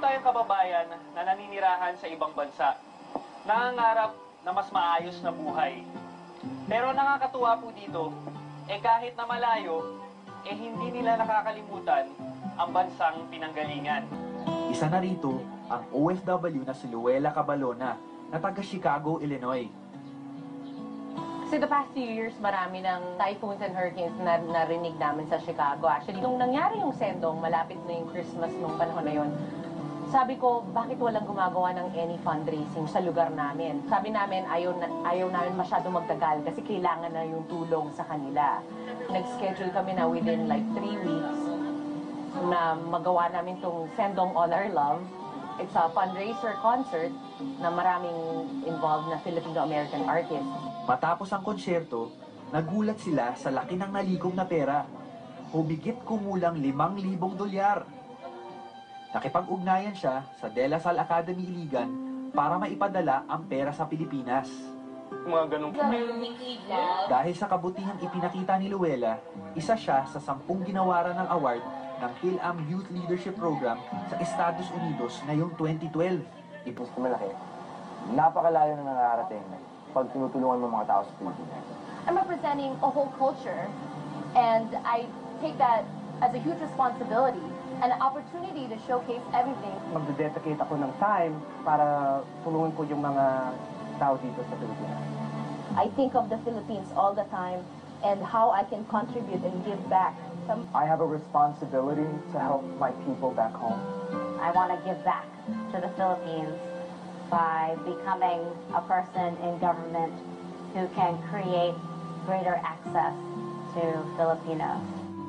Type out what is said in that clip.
tayong kababayan na naninirahan sa ibang bansa. Nangangarap na mas maayos na buhay. Pero nakakatuwa po dito, kahit na malayo, hindi nila nakakalimutan ang bansang pinanggalingan. Isa na rito ang OFW na si Luella Cabalona na taga Chicago, Illinois. So the past few years, marami ng typhoons and hurricanes na narinig namin sa Chicago. Actually, nung nangyari yung sendong, malapit na yung Christmas nung panahon na yun, sabi ko, bakit walang gumagawa ng any fundraising sa lugar namin? Sabi namin, ayaw namin masyado magtagal kasi kailangan na yung tulong sa kanila. Nag-schedule kami na within like 3 weeks na magawa namin tong Sendong All Our Love. It's a fundraiser concert na maraming involved na Filipino-American artists. Matapos ang konsyerto, nagulat sila sa laki ng nalikom na pera. Humigit kumulang $5,000. Nakipag-ugnayan siya sa De La Salle Academy Iligan para maipadala ang pera sa Pilipinas. Mga ganun. Dahil sa kabutihang ipinakita ni Luella, isa siya sa 10 ginawaran ng award ng PhilAm Youth Leadership Program sa Estados Unidos ngayong 2012. Mas malaki. Napakalayo na nakarating pag tinutulungan mo mga tao sa Pilipinas. I'm representing a whole culture, and I take that as a huge responsibility and an opportunity to showcase everything. Magdededicate ako ng time para tulungan ko yung mga tao dito sa Pilipinas. I think of the Philippines all the time and how I can contribute and give back. I have a responsibility to help my people back home. I want to give back to the Philippines by becoming a person in government who can create greater access to Filipinos.